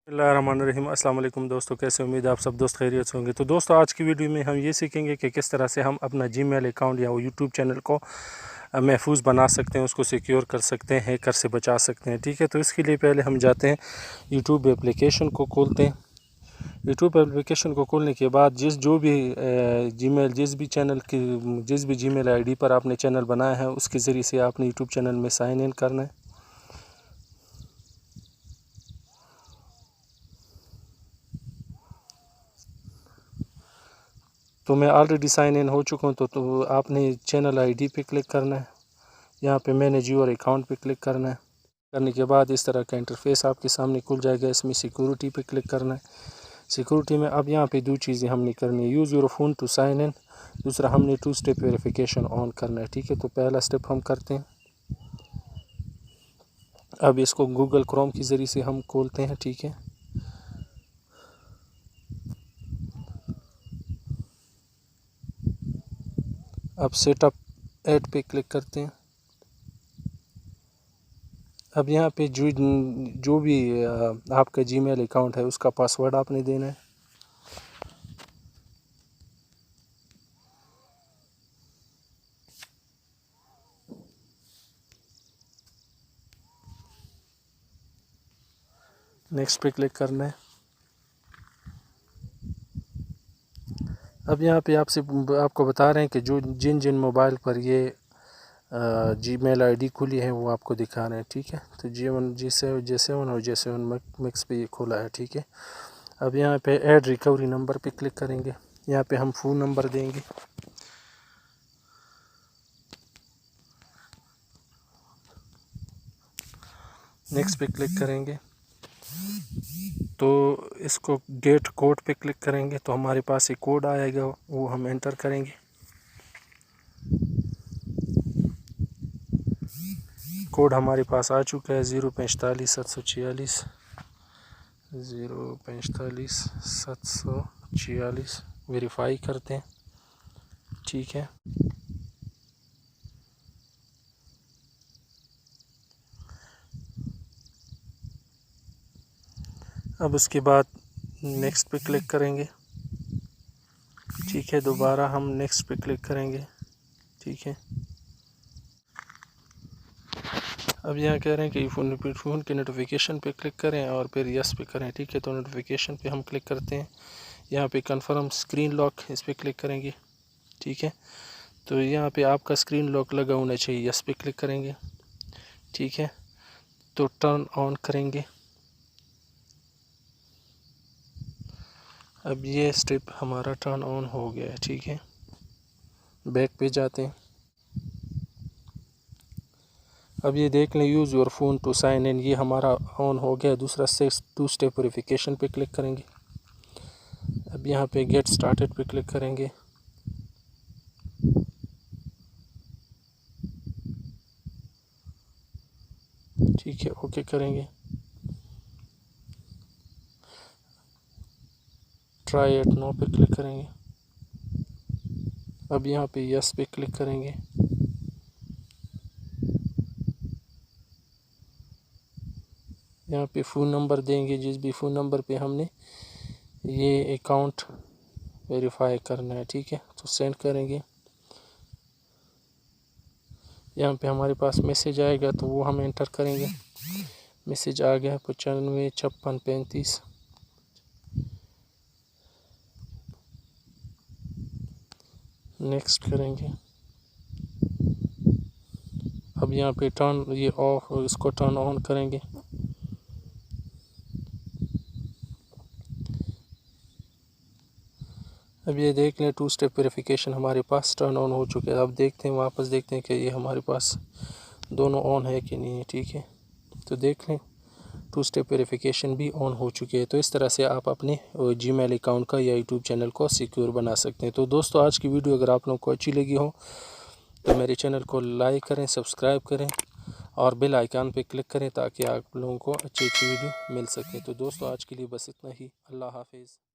बिस्मिल्लाहिर्रहमानिर्रहीम। अस्सलाम वालेकुम दोस्तों, कैसे उम्मीद है आप सब दोस्त खैरियत से होंगे। तो दोस्तों आज की वीडियो में हम ये सीखेंगे कि किस तरह से हम अपना जीमेल अकाउंट या यूट्यूब चैनल को महफूज बना सकते हैं, उसको सिक्योर कर सकते हैं, हैकर से बचा सकते हैं। ठीक है, तो इसके लिए पहले हम जाते हैं यूट्यूब एप्लीकेशन को खोलते हैं। यूट्यूब एप्लीकेशन को खोलने के बाद जिस भी चैनल की जिस भी जीमेल आईडी पर आपने चैनल बनाया है उसके ज़रिए से आपने यूट्यूब चैनल में साइन इन करना है। तो मैं ऑलरेडी साइन इन हो चुका हूँ। तो आपने चैनल आईडी पे क्लिक करना है, यहाँ पे मैनेज योर अकाउंट पे क्लिक करना है। करने के बाद इस तरह का इंटरफेस आपके सामने खुल जाएगा। इसमें सिक्योरिटी पे क्लिक करना है। सिक्योरिटी में अब यहाँ पे दो चीज़ें हमने करनी है, use your phone to sign in, दूसरा हमने 2 स्टेप वेरिफिकेशन ऑन करना है। ठीक है, तो पहला स्टेप हम करते हैं। अब इसको गूगल क्रोम के ज़रिए से हम खोलते हैं। ठीक है, अब सेटअप ऐड पे क्लिक करते हैं। अब यहाँ पे जो भी आपका जीमेल अकाउंट है उसका पासवर्ड आपने देना है। नेक्स्ट पे क्लिक करना है। अब यहाँ पे आपको बता रहे हैं कि जिन मोबाइल पर ये जीमेल आईडी खुली है वो आपको दिखा रहे हैं। ठीक है, तो J7 और J7 मिक्स पे ये खुला है। ठीक है, अब यहाँ पे ऐड रिकवरी नंबर पे क्लिक करेंगे। यहाँ पे हम फ़ोन नंबर देंगे। नेक्स्ट पे क्लिक करेंगे तो इसको गेट कोड पे क्लिक करेंगे तो हमारे पास एक कोड आएगा, वो हम एंटर करेंगे। कोड हमारे पास आ चुका है 045 746 वेरीफाई करते हैं। ठीक है, अब उसके बाद नेक्स्ट पे क्लिक करेंगे। ठीक है, दोबारा हम नेक्स्ट पे क्लिक करेंगे। ठीक है, अब यहाँ कह रहे हैं कि फ़ोन के नोटिफिकेशन पे क्लिक करें और फिर यस पे करें। ठीक है, तो नोटिफिकेशन पे हम क्लिक करते हैं। यहाँ पे कंफर्म स्क्रीन लॉक, इस पे क्लिक करेंगे। ठीक है, तो यहाँ पे आपका स्क्रीन लॉक लगा होना चाहिए, यस पे क्लिक करेंगे। ठीक है, तो टर्न ऑन करेंगे। अब ये स्टेप हमारा टर्न ऑन हो गया है। ठीक है, बैक पे जाते हैं। अब ये देख लें use your phone to sign in, ये हमारा ऑन हो गया। दूसरा 2 स्टेप वेरिफिकेशन पे क्लिक करेंगे। अब यहाँ पे गेट स्टार्टेड पे क्लिक करेंगे। ठीक है, ओके करेंगे। ट्राई एट नो पे क्लिक करेंगे। अब यहाँ पे यस पे क्लिक करेंगे। यहाँ पे फ़ोन नंबर देंगे, जिस भी फ़ोन नंबर पे हमने ये अकाउंट वेरीफाई करना है। ठीक है, तो सेंड करेंगे। यहाँ पे हमारे पास मैसेज आएगा तो वो हम एंटर करेंगे। मैसेज आ गया 95 56 35। नेक्स्ट करेंगे। अब यहाँ पे ये ऑफ, इसको टर्न ऑन करेंगे। अब ये देख लें 2 स्टेप वेरिफिकेशन हमारे पास टर्न ऑन हो चुके हैं। अब देखते हैं, वापस देखते हैं कि ये हमारे पास दोनों ऑन है कि नहीं है। ठीक है, तो देख लें 2 स्टेप वेरिफिकेशन भी ऑन हो चुके हैं। तो इस तरह से आप अपने जीमेल अकाउंट का या यूट्यूब चैनल को सिक्योर बना सकते हैं। तो दोस्तों आज की वीडियो अगर आप लोगों को अच्छी लगी हो तो मेरे चैनल को लाइक करें, सब्सक्राइब करें और बेल आइकन पे क्लिक करें ताकि आप लोगों को अच्छी वीडियो मिल सके। तो दोस्तों आज के लिए बस इतना ही। अल्लाह हाफिज़।